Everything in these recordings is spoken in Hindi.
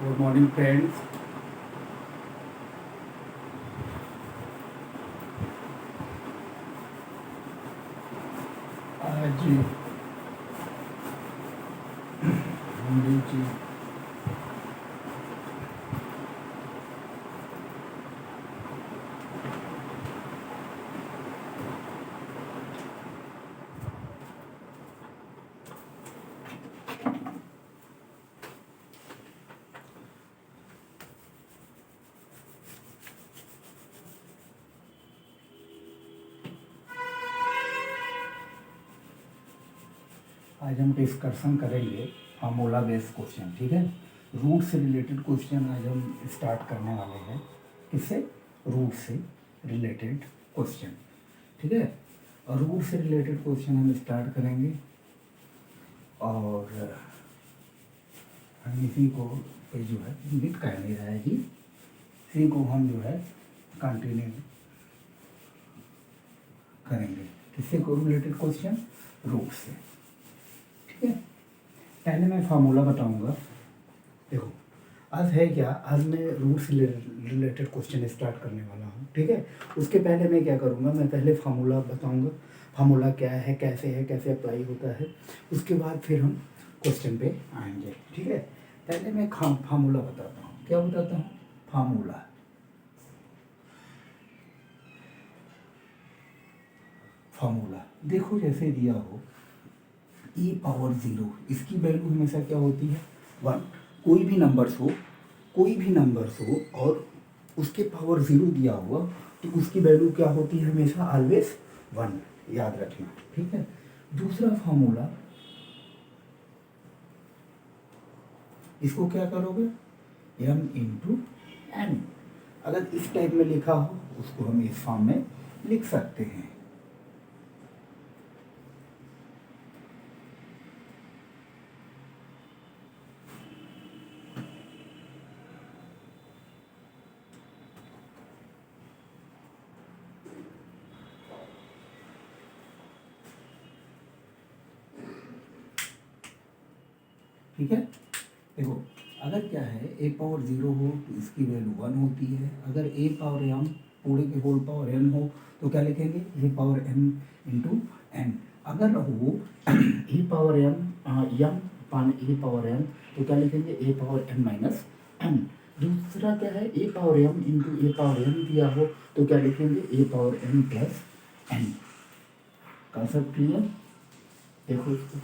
Good morning friends. आज हम जी आज हम डिस्कशन करेंगे फार्मूला बेस्ड क्वेश्चन। ठीक है, रूट से रिलेटेड क्वेश्चन आज हम स्टार्ट करने वाले हैं। किससे? रूट से रिलेटेड क्वेश्चन। ठीक है, और रूट से रिलेटेड क्वेश्चन हम स्टार्ट करेंगे और हम इसी को पे जो है लिख कर नहीं रहा है जी, इसी को हम जो है कंटिन्यू करेंगे। किससे को रिलेटेड क्वेश्चन? रूट से। ठीक है, पहले मैं फार्मूला बताऊंगा। देखो आज है क्या, आज मैं रूट से रिलेटेड क्वेश्चन स्टार्ट करने वाला हूँ। ठीक है, उसके पहले मैं क्या करूँगा, मैं पहले फार्मूला बताऊंगा, फार्मूला क्या है, कैसे अप्लाई होता है। उसके बाद फिर हम क्वेश्चन पे आएंगे। ठीक है, पहले मैं फार्मूला बताता हूँ। क्या बताता हूँ? फार्मूला। फार्मूला देखो जैसे दिया हो e पावर 0, इसकी वैल्यू हमेशा क्या होती है? 1। कोई भी नंबर्स हो और उसके पावर 0 दिया हुआ तो उसकी वैल्यू क्या होती है? हमेशा ऑलवेज 1, याद रखना। ठीक है, दूसरा फार्मूला, इसको क्या करोगे? m into n। अगर इस टाइप में लिखा हो उसको हम इस फॉर्म में लिख सकते हैं। ठीक है, देखो अगर क्या है a पावर 0 हो तो इसकी वैल्यू 1 होती है। अगर a पावर m पूरे के होल पावर n हो तो क्या लिखेंगे? a power m into n। अगर हो e पावर m m पान e पावर m तो क्या लिखेंगे? a power m minus n। दूसरा क्या है? a power m into a power m दिया हो तो क्या लिखेंगे? a power m plus n। Concept clear? देखो इसको,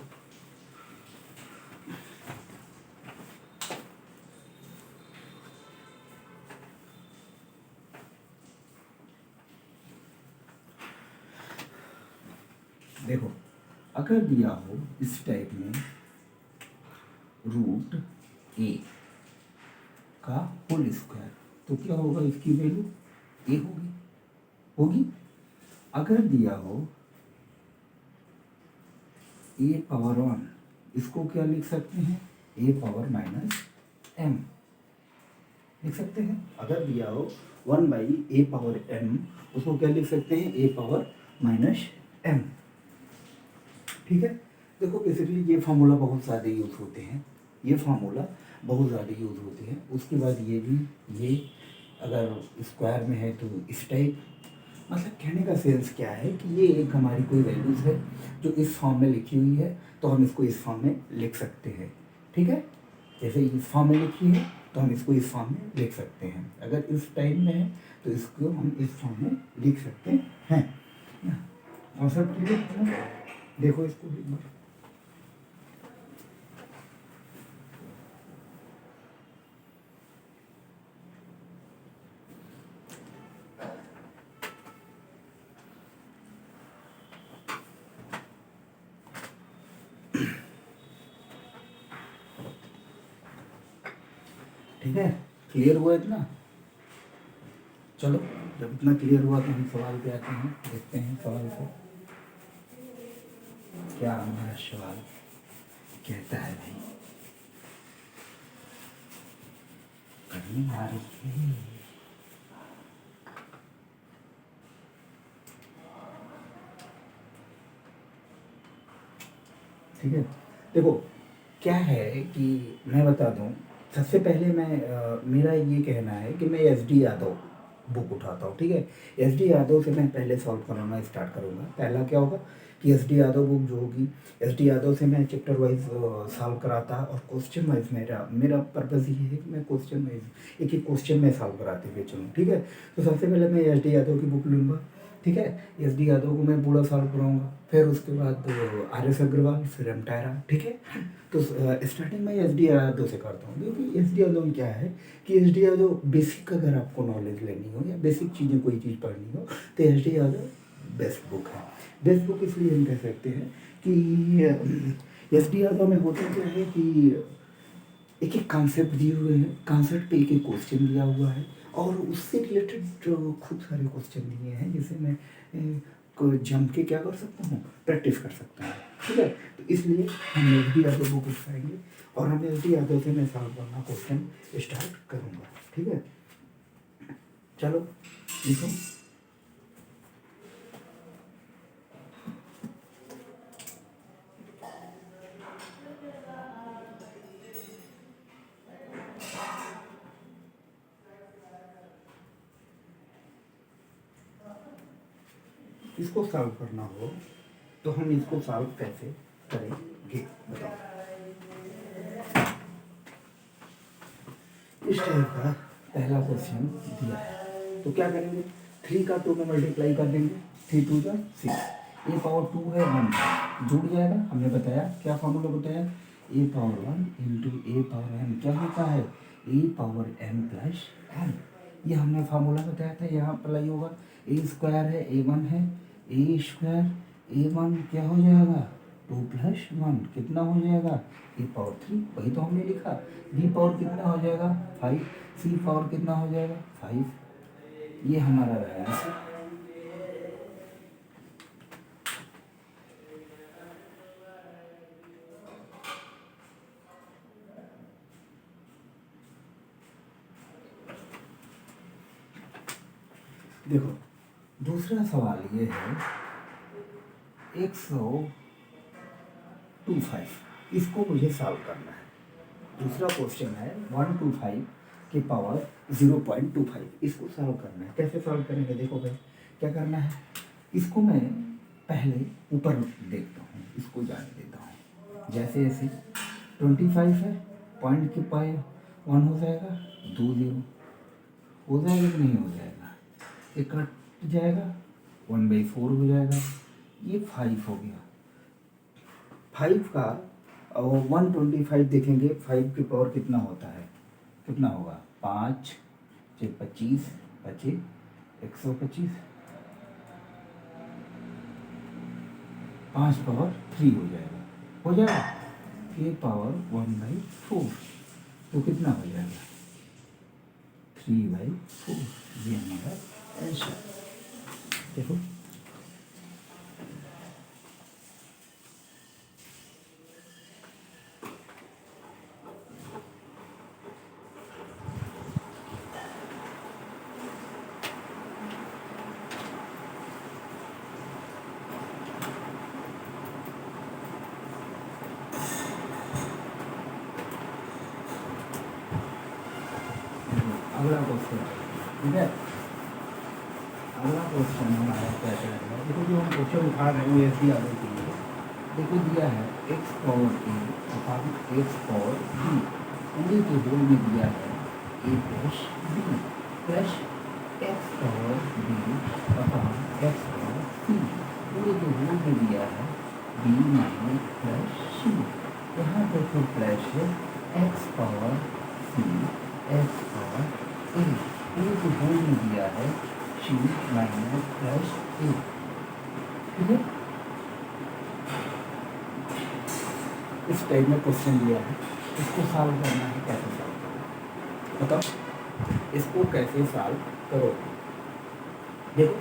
देखो अगर दिया हो इस टाइप में रूट a का होल स्क्वायर तो क्या होगा? इसकी वैल्यू a होगी। अगर दिया हो a पावर 1, इसको क्या लिख सकते हैं? a पावर माइनस m लिख सकते हैं। अगर दिया हो 1 बाई a पावर m, उसको क्या लिख सकते हैं? a power minus m। ठीक है, देखो बेसिकली ये फार्मूला बहुत ज़्यादा यूज़ होते हैं, उसके बाद ये भी, ये अगर स्क्वायर में है तो इस टाइप। मतलब कहने का सेंस क्या है कि ये एक हमारी कोई वैल्यूज़ है जो इस फॉर्म में लिखी हुई है तो हम इसको इस फॉर्म में लिख सकते हैं। ठीक है, जैसे इस फॉर्म में लिखी है तो हम इसको इस फॉर्म में लिख सकते हैं। अगर इस टाइप में है तो इसको हम इस फॉर्म में लिख सकते हैं। कॉन्सेप्ट क्लियर है ना? देखो इसको एक बार, ठीक है, क्लियर हुआ इतना? चलो जब इतना क्लियर हुआ तो हम सवाल पे आते हैं, देखते हैं सवाल को क्या हमारा सवाल कहता है। भाई करनी आ रही है। ठीक है, देखो क्या है कि मैं बता दूं, सबसे पहले मेरा ये कहना है कि मैं एस डी यादव बुक उठाता हूँ, ठीक है। एस डी यादव से मैं पहले सॉल्व कराना स्टार्ट करूँगा। पहला क्या होगा कि एस डी यादव बुक जो होगी, एस डी यादव से मैं चैप्टर वाइज सॉल्व कराता और क्वेश्चन वाइज मेरा पर्पज़ ये है कि मैं क्वेश्चन वाइज एक एक क्वेश्चन में सॉल्व कराते हुए चलूँ, ठीक है। तो सबसे पहले मैं एस डी यादव की बुक लूँगा, ठीक है। एस डी यादव को मैं पूरा सॉल्व कराऊंगा, फिर उसके बाद आर एस अग्रवाल, फिर एम टायरा, ठीक है। तो स्टार्टिंग में एस डी यादव से करता हूँ, क्योंकि एस डी यादव में क्या है कि एस डी यादव बेसिक अगर आपको नॉलेज लेनी हो या बेसिक चीज़ें कोई चीज़ पढ़नी हो तो S D Yadav best book है। बेस्ट बुक इसलिए हम कह सकते हैं कि एस डी यादव में होता क्या है कि एक एक कॉन्सेप्ट दिए हुए हैं, कॉन्सेप्ट पे एक एक क्वेश्चन दिया हुआ है और उससे रिलेटेड खूब सारे क्वेश्चन दिए हैं जिसे मैं जम के क्या कर सकता हूँ, प्रैक्टिस कर सकता हूँ, ठीक है। तो इसलिए हम एस डी यादव को उठाएंगे और हम एस डी यादव से मैं सॉल्व करना क्वेश्चन स्टार्ट करूँगा, ठीक है। चलो लिखो। इसको सॉल्व करना हो तो हम इसको सॉल्व कैसे करेंगे बताओ। इस टाइप का पहला क्वेश्चन दिया है तो क्या करेंगे, 3 का 2 में मल्टीप्लाई कर देंगे, 3 2 जा 6, ए पावर 2 है 1 जुड़ जाएगा। हमने बताया क्या फॉर्मूला बताया, ए power 1 into a power N क्या होता है, A power N plus N. ये हमने फार्मूला बताया था, यहाँ अप्लाई होगा। ए स्क्वायर है, ए वन है, ए स्क्वायर ए वन क्या हो जाएगा 2 प्लस 1 कितना हो जाएगा ए पावर 3, वही तो हमने लिखा। बी पावर कितना हो जाएगा 5, सी पावर कितना हो जाएगा 5। ये हमारा रहा आंसर। देखो दूसरा सवाल ये है 125, इसको मुझे सॉल्व करना है। दूसरा क्वेश्चन है 125 की पावर 0.25, इसको सॉल्व करना है। कैसे सॉल्व करेंगे देखो भाई, क्या करना है, इसको मैं पहले ऊपर देखता हूँ, इसको जाने देता हूँ। जैसे ऐसे 25 है, पॉइंट के पाए 1 हो जाएगा, 2 0 हो जाएगा कि नहीं हो जाएगा, ये कट जाएगा, 1/4 हो जाएगा, ये 5 हो गया। 5 का 125 देखेंगे, 5 की पावर कितना होता है, कितना होगा 5 से 25 बचे 125, 5 पावर 3 हो जाएगा, हो जाएगा। ए पावर 1/4 तो कितना हो जाएगा 3/4, ये हमारा आंसर। देखो अगला क्वेश्चन, ठीक है। अगला क्वेश्चन हमारा क्या करेगा, देखो जो हम क्वेश्चन उठा रहे हैं एस डी यादव के लिए, देखो दिया है x power A upon X power B, पूरे के होल में दिया है A plus B plus X power B upon X power C, पूरे के होल में दिया है बी माइनस प्लस सी। यहाँ पर तो प्लस है एक्स पावर सी एक्स पावर ए, पूरे के होल में दिया है सी माइनस प्लस ए, ठीक है। इस टाइप में क्वेश्चन दिया है, इसको सॉल्व करना है। कैसे सॉल्व करो बताओ, इसको कैसे सॉल्व करो। देखो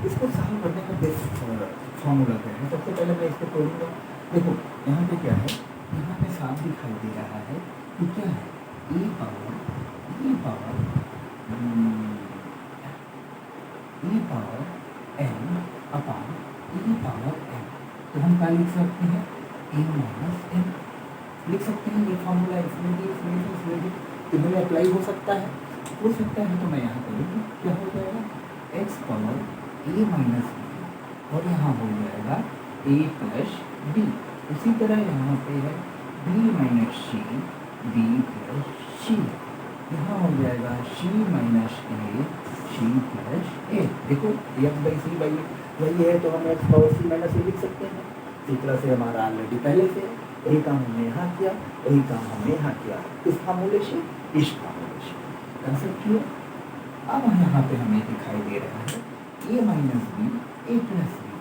इसको सॉल्व करने का बेस्ट फॉर्मूला क्या है, सबसे पहले मैं इसको तोड़ूंगा। देखो यहाँ पे क्या है, यहाँ पे साफ दिखाई दे रहा है कि क्या है e पावर n अपान e पावर n, तो हम क्या लिख सकते हैं a माइनस n लिख सकते हैं। ये फॉर्मूला इसमें भी इन्हें अप्लाई हो सकता है, तो मैं यहाँ करूँगा, क्या हो जाएगा x power a minus B और यहाँ हो जाएगा ए प्लस बी। उसी तरह यहाँ पे है बी माइनस सी, बी प्लस सी, यहाँ हो जाएगा सी माइनस ए, सी प्लस ए। देखो एक्स बाई सी बाई वही है, तो हम एक्स पावर सी माइनस ए लिख सकते हैं। इसी तरह से हमारा ऑलरेडी पहले से यही काम हमने यहाँ किया, यही काम हमने यहाँ किया, इस फार्मूले से इस फार्मूले से कंसेप्ट किया। अब यहाँ पे हमें दिखाई दे रहा है ए माइनस बी, ए प्लस बी,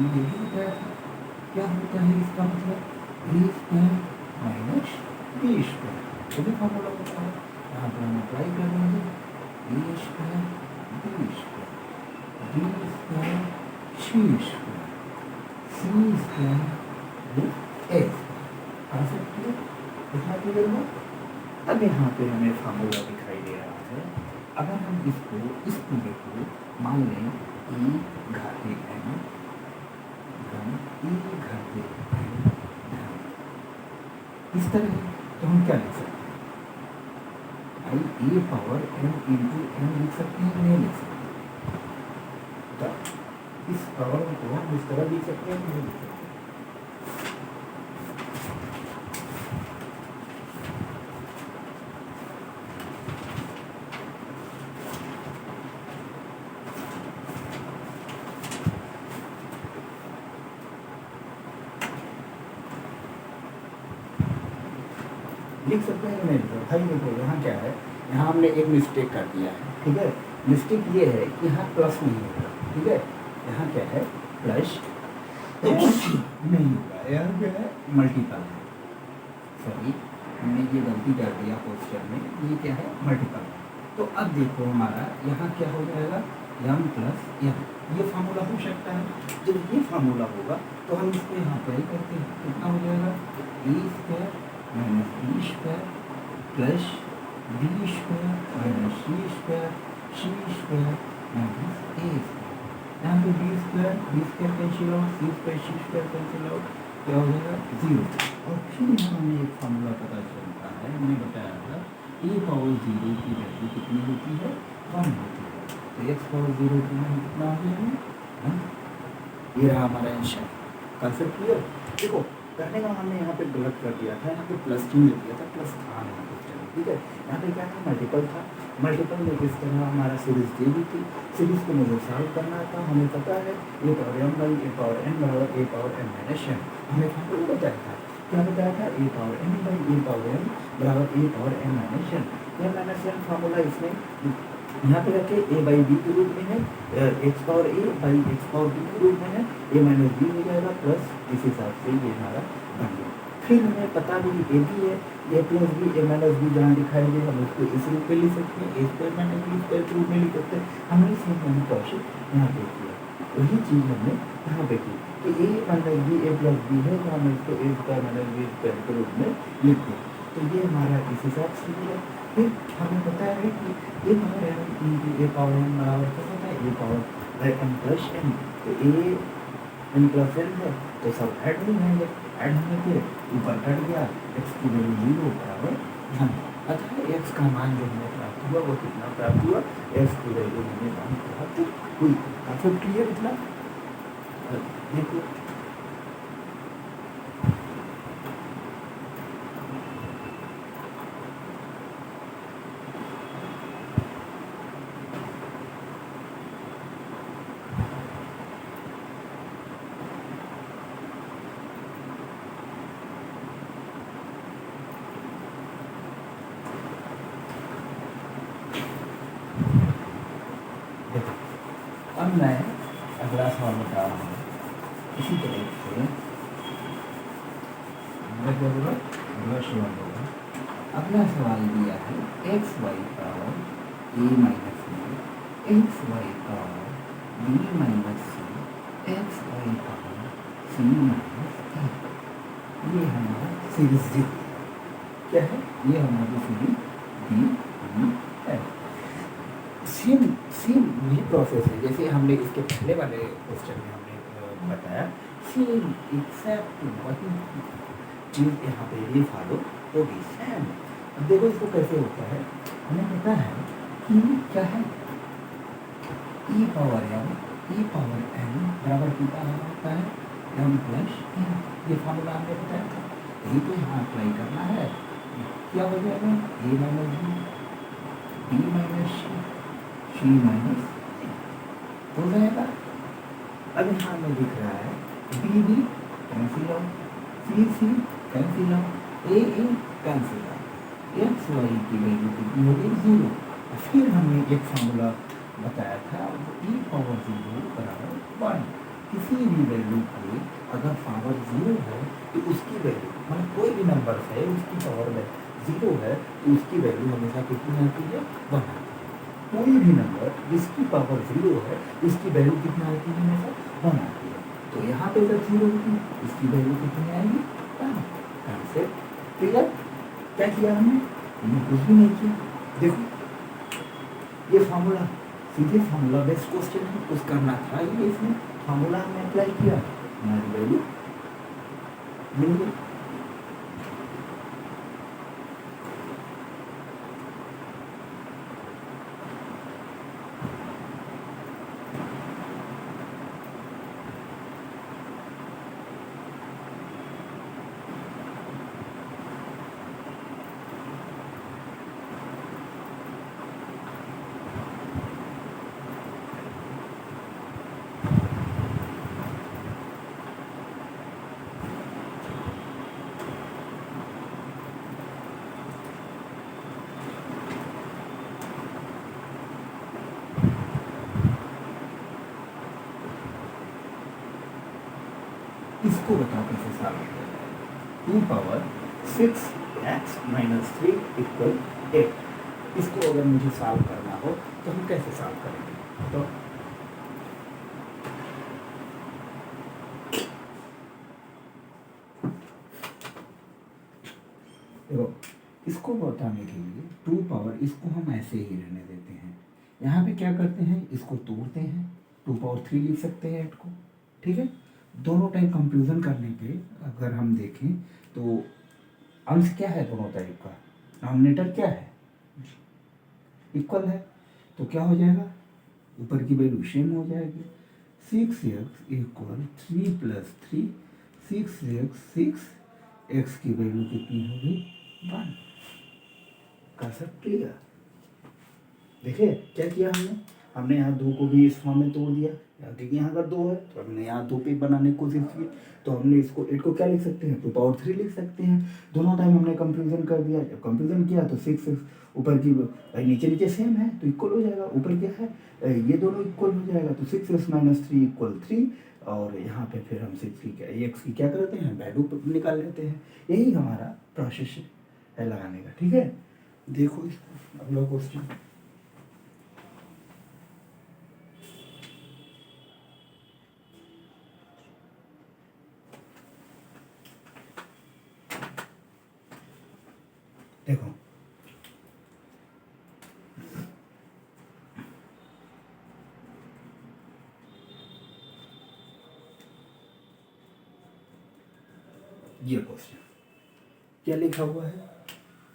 यही बताया था। क्या होता है इसका मतलब ए स्क्वायर माइनस बी स्क्वायर, तो भी फार्मूला होता है। यहाँ पर हम अप्लाई कर देंगे A square B square, B square C square, C square A concept किया, इतना क्लियर हुआ। अब यहाँ पे हमें फार्मूला दिखाई दे रहा है। अगर हम इसको इस पूरे को मान लें e घाते n घन e घाते n घन, इस तरह तो हम क्या लिख सकते हैं भाई ए पावर n इंटू n लिख सकते हैं, नहीं लिख सकते? तो इस पावर को हम इस तरह लिख सकते हैं, नहीं लिख सकते? लिख सकते हैं कि नहीं लिख सकते? भाई देखो यहाँ क्या है, यहाँ हमने एक मिस्टेक कर दिया है, ठीक है। मिस्टेक ये है कि यहाँ प्लस नहीं होगा, ठीक है। यहाँ क्या है प्लस नहीं होगा, यहाँ क्या है मल्टीपल है। सॉरी हमने ये गलती कर दिया क्वेश्चन में, ये क्या है मल्टीपल है। तो अब देखो हमारा यहाँ क्या हो जाएगा m प्लस m, ये फार्मूला हो सकता है। जब ये फार्मूला होगा तो हम इसको यहाँ अप्लाई करते हैं, कितना हो जाएगा A square minus B square plus B square minus C square minus A square. यहाँ पे B square cancel out, C square cancel out, क्या हो जाएगा 0। और फिर हमें एक फार्मूला पता चलता है, हमने बताया था ए पावर 0 की वैल्यू कितनी होती है 1 होती है। तो एक्स पावर 0 की वैल्यू कितना हो जाएगा, ये रहा हमारा आंसर। Concept clear? देखो करने का हमने यहाँ पे गलत कर दिया था, यहाँ पे प्लस क्यों लिख दिया था, प्लस था यहाँ पे, ठीक है। यहाँ पे क्या था मल्टीपल था, मल्टीपल में किस तरह हमारा सीरीज दी हुई थी, सीरीज को मुझे सॉल्व करना था। हमें पता है A power m by A power n बराबर A power m minus n, हमें फार्मूला बताया था, क्या बताया था A power m by A power n बराबर A power m minus n। m minus n formula इसमें यहाँ पे रखे ए बाई बी के रूप में है, x power a by x power b के रूप में है, ए माइनस बी हो जाएगा प्लस, इस हिसाब से ये हमारा बन गया। फिर हमें पता भी ए बी है, A plus B A minus B जहाँ दिखाई दे हम उसको इस रूप में लिख सकते हैं, ए स्क्वायर माइनस बी स्क्वायर के रूप में लिख सकते हैं। हमने सेम मैंने क्वेश्चन यहाँ पे किया, वही चीज़ हमने यहाँ पे की कि ए माइनस बी ए प्लस बी है, तो हम इसको ए स्क्वायर माइनस बी स्क्वायर के रूप में लिख दें। तो ये हमारा इस हिसाब से मिला। फिर हमें पता है कि ए power M into a power M बराबर क्या होता है A power M plus N. तो ए एन प्लस एन है तो सब ऐड हो जाएंगे, ऐड होने के ऊपर कट गया, एक्स की वैल्यू 0 बराबर 1। अतः एक्स का मान जो हमें प्राप्त हुआ वो कितना प्राप्त हुआ, एक्स की वैल्यू हमें मान प्राप्त हुई। काफी क्लियर इतना देखो। अब मैं अगला सवाल बता रहा हूँ, इसी तरह से अगला सवाल होगा। अगला सवाल दिया है x y power a minus b, x y power b minus c, x y power c minus a. ये हमारा सीरीज दी क्या है, ये हमारी सीरीज दी है। सेम वही प्रोसेस है जैसे हमने इसके पहले वाले क्वेश्चन में हमने बताया, सेम एग्जैक्ट वही चीज़ यहाँ पे भी फॉलो होगी। सेम अब देखो इसको कैसे होता है, हमें पता है कि क्या है e पावर n बराबर कितना होता है m प्लस n, ये फॉर्मूला हमने बताया था, यही तो यहाँ अप्लाई करना है। क्या हो जाएगा a minus b minus c minus हो जाएगा। अब यहाँ में दिख रहा है b cancel out, c cancel out, a cancel out, x y की वैल्यू कितनी होगी 0। फिर हमने एक फॉर्मूला बताया था e पावर 0 बराबर 1। किसी भी वैल्यू को अगर पावर 0 है तो उसकी वैल्यू मतलब कोई भी नंबर है उसकी पावर 0 है तो उसकी वैल्यू हमेशा कितनी आती है 1 आती है। कोई भी नंबर जिसकी पावर 0 है उसकी वैल्यू कितनी आती है हमेशा 1 आती है। तो यहाँ पे जब 0 होगी इसकी वैल्यू कितनी आएगी 1। Concept clear? क्या किया हमने कुछ भी नहीं किया। देखो ये फार्मूला सीधे फार्मूला बेस्ड क्वेश्चन है, कुछ करना था ये, इसमें फार्मूला हमने अप्लाई किया, हमारी वैल्यू मिल गई। इसको बताओ कैसे सॉल्व किया जाए। 2 पावर 6x माइनस 3 इक्वल 8। इसको अगर मुझे सॉल्व करना हो तो हम कैसे सॉल्व करेंगे? तो देखो इसको बताने के लिए 2 पावर इसको हम ऐसे ही रहने देते हैं। यहाँ पे क्या करते हैं इसको तोड़ते हैं, 2 पावर 3 लिख सकते हैं 8 को, ठीक है। दोनों टाइम कंप्यूजन करने पे अगर हम देखें तो अंश क्या है दोनों टाइप का, डिनोमिनेटर क्या है इक्वल है, तो क्या हो जाएगा ऊपर की वैल्यू सेम हो जाएगी। 6x equal 3 plus 3, 6x 6, x की वैल्यू कितनी होगी 1। Concept clear? देखिए क्या किया हमने यहाँ 2 को भी इस फॉर्म में तोड़ दिया, क्योंकि यहाँ अगर 2 है तो हमने यहाँ 2 पे बनाने की कोशिश की, तो हमने इसको 8 को क्या लिख सकते हैं 2 पावर 3 लिख सकते हैं। दोनों टाइम हमने कंफ्यूजन कर दिया, जब कंफ्यूजन किया तो 6 ऊपर की नीचे नीचे सेम है तो इक्वल हो जाएगा, ऊपर क्या है ये दोनों इक्वल हो जाएगा, तो 6x माइनस 3 इक्वल 3। और यहाँ पे फिर हम 6 की एक्स की क्या करते हैं वैल्यू निकाल लेते हैं। यही हमारा प्रोसेस है लगाने का, ठीक है। देखो इसको अगला क्वेश्चन, देखो ये क्वेश्चन क्या लिखा हुआ है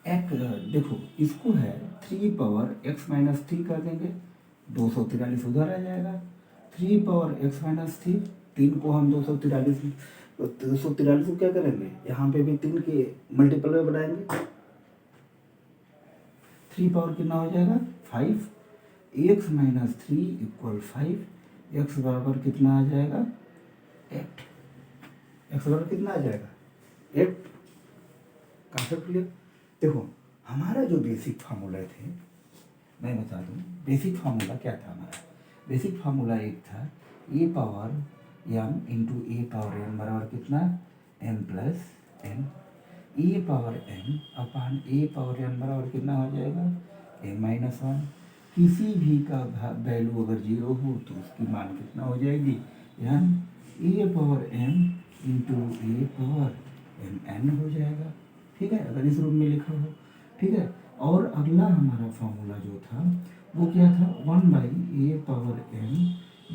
एक, देखो इसको है 3 पावर x माइनस 3 कर देंगे, 243 उधर आ जाएगा। 3 पावर x माइनस 3, 3 को हम 243 को क्या करेंगे यहाँ पे भी 3 के मल्टीपल में बनाएंगे, 3 पावर कितना हो जाएगा 5, x माइनस 3 इक्वल 5, x बराबर कितना आ जाएगा 8, x बराबर कितना आ जाएगा 8। Concept clear? देखो हमारा जो बेसिक फार्मूला थे मैं बता दूं, बेसिक फार्मूला क्या था हमारा, बेसिक फार्मूला एक था e power m into a power n बराबर कितना m plus n, e power m अपान ए पावर n बराबर कितना हो जाएगा m माइनस 1। किसी भी का वैल्यू अगर 0 हो तो उसकी मान कितना हो जाएगी m e power m into a power m n हो जाएगा, ठीक है, अगर इस रूप में लिखा हो, ठीक है। और अगला हमारा फॉर्मूला जो था वो क्या था 1 बाई ए पावर m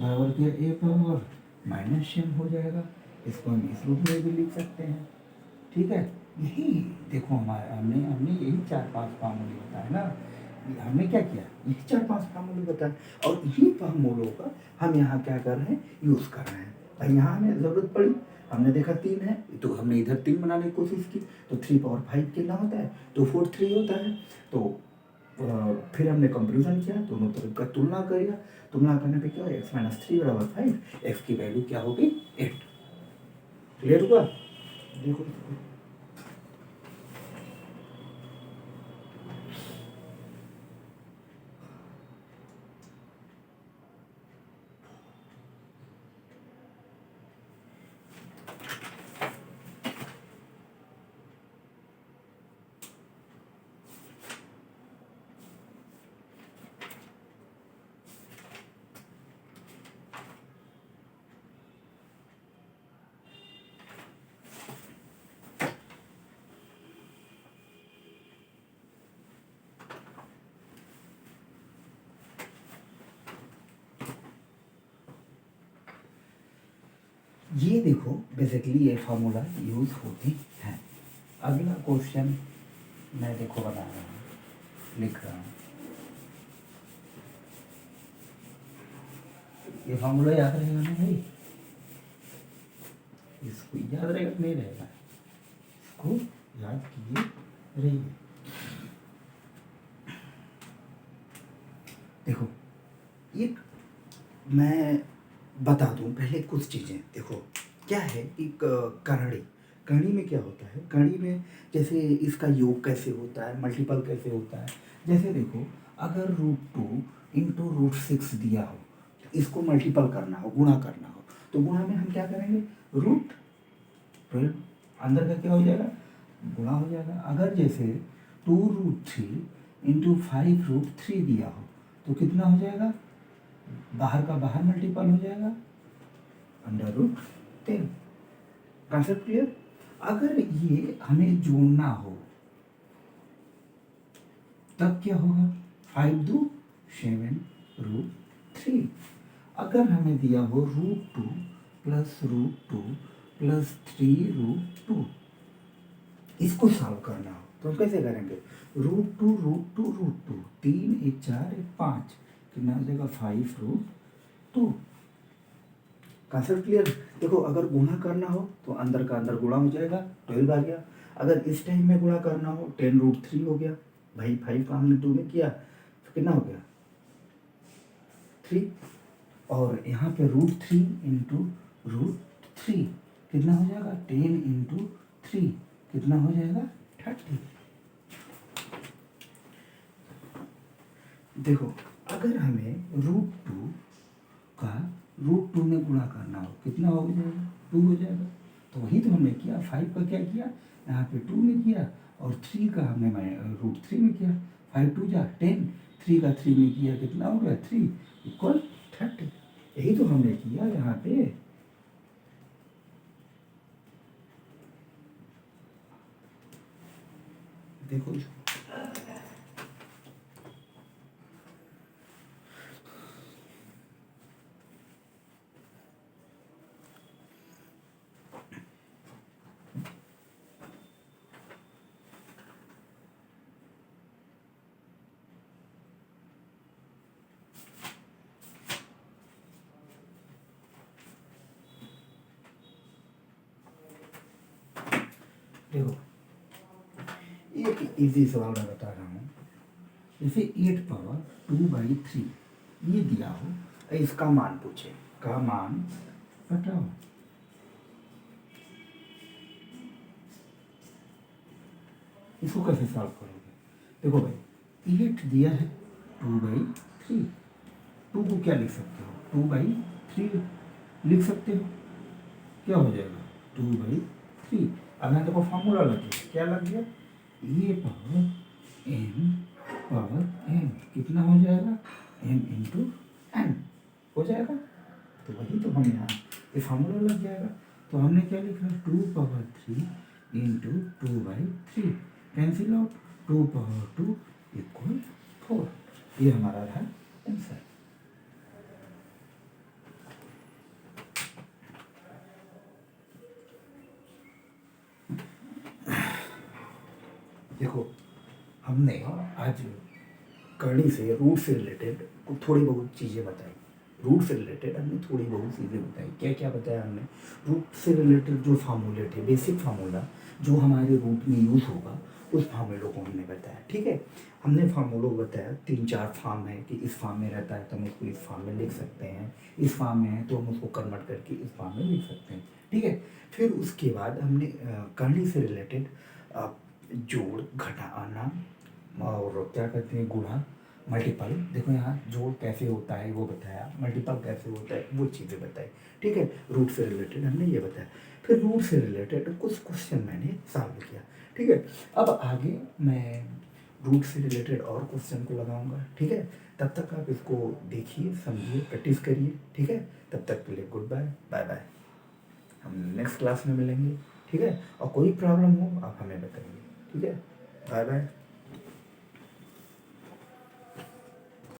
बराबर क्या ए पावर माइनस m हो जाएगा। इसको हम इस रूप में भी लिख सकते हैं, ठीक है, यही देखो हमारे हमने हमने यही 4-5 फार्मूले बताए ना, हमने क्या किया, यही 4-5 फार्मूले बताए और इन्हीं फार्मूलों का हम यहाँ क्या कर रहे हैं, यूज़ कर रहे हैं। भाई यहाँ हमें ज़रूरत पड़ी, हमने देखा 3 है तो हमने इधर 3 बनाने की कोशिश की, तो 3 पावर 5 कितना होता है, 243 होता है। तो फिर हमने कंपेरिजन किया, दोनों तरफ का तुलना किया, तुलना करने पे क्या, x - 3 = 5, x की वैल्यू क्या होगी, 8। क्लियर हुआ, देखो ये देखो बेसिकली ये फार्मूला यूज होती है। अगला क्वेश्चन मैं देखो बता रहा हूँ, लिख रहा हूँ। ये फार्मूला याद रहेगा ना भाई, इसको याद रहेगा नहीं रहेगा, इसको याद कीजिए रहिए। देखो एक मैं बता दूं पहले कुछ चीज़ें। देखो क्या है, एक करणी में क्या होता है, करणी में जैसे इसका योग कैसे होता है, मल्टीपल कैसे होता है। जैसे देखो अगर √2 × √6 दिया हो, इसको मल्टीपल करना हो, गुणा करना हो, तो गुणा में हम क्या करेंगे, √12 अंदर का क्या हो जाएगा, गुणा हो जाएगा। अगर जैसे 2√3 × 5√3 दिया हो तो कितना हो जाएगा, बाहर का बाहर मल्टीपल हो जाएगा, √10। Concept clear. अगर ये हमें जोड़ना हो तब क्या होगा, 5 2 7 √3। अगर हमें दिया हो √2 + √2 + 3√2, इसको सॉल्व करना हो तो हम कैसे करेंगे, √2 √2 √2, 3 1 4 1 5, कितना हो जाएगा, 5√2। Concept clear. देखो अगर गुणा करना हो तो अंदर का अंदर गुणा हो जाएगा, 12 आ गया। अगर इस टाइम में गुणा करना हो 10√3 हो गया, भाई 5 का हमने 2 में किया तो कितना हो गया, 3। और यहाँ पे √3 × √3 कितना हो जाएगा, 10 × 3 कितना हो जाएगा, 30। देखो अगर हमें √2 का √2 में गुणा करना हो कितना हो जाएगा, 2 हो जाएगा। तो वही तो हमने किया, 5 का क्या किया, यहाँ पे 2 में किया, और 3 का हमने √3 में किया, 5 2 जा 10, 3 का 3 में किया, कितना हो गया, 3 = 30। यही तो हमने किया यहाँ पे। देखो देखो एक इजी सवाल मैं बता रहा हूँ। जैसे 8 पावर 2/3 ये दिया हो, इसका मान पूछे, का मान बताओ। इसको कैसे सॉल्व करोगे, देखो भाई 8 दिया है 2/3, 2 को क्या लिख सकते हो, 2/3 लिख सकते हो, क्या हो जाएगा, 2/3। अब यहाँ देखो फॉर्मूला लग गया, क्या लग गया, ये पावर m कितना हो जाएगा, m × n हो जाएगा। तो वही तो हम यहाँ ये फार्मूला लग जाएगा। तो हमने क्या लिखा, 2/3 × 2/3 कैंसिल आउट, 2/2 = 4। ये हमारा रहा आंसर। देखो हमने आज करनी से रूट से रिलेटेड थोड़ी बहुत चीज़ें बताई। रूट से रिलेटेड हमने थोड़ी बहुत चीज़ें बताई। क्या क्या बताया हमने? रूट से रिलेटेड जो फार्मूले थे, बेसिक फार्मूला जो हमारे रूट में यूज़ होगा, उस फार्मूलों को हमने बताया। ठीक है, हमने फार्मूलों बताया 3-4 फार्म है कि इस फार्म में रहता है तो हम इसको इस फार्म में लिख सकते हैं, इस फार्म में है तो हम उसको कन्वर्ट करके इस फार्म में लिख सकते हैं। ठीक है, फिर उसके बाद हमने करनी से रिलेटेड जोड़, घटाना और क्या कहते हैं, गुणा, मल्टीपल। देखो यहाँ जोड़ कैसे होता है वो बताया, मल्टीपल कैसे होता है वो चीज़ें बताई। ठीक है, रूट से रिलेटेड हमने ये बताया। फिर रूट से रिलेटेड कुछ क्वेश्चन मैंने सॉल्व किया। ठीक है, अब आगे मैं रूट से रिलेटेड और क्वेश्चन को लगाऊंगा। ठीक है, तब तक आप इसको देखिए, समझिए, प्रैक्टिस करिए। ठीक है, तब तक के लिए गुड बाय, बाय बाय। हम नेक्स्ट क्लास में मिलेंगे। ठीक है, और कोई प्रॉब्लम हो आप हमें बताइए। ठीक है, बाय बाय।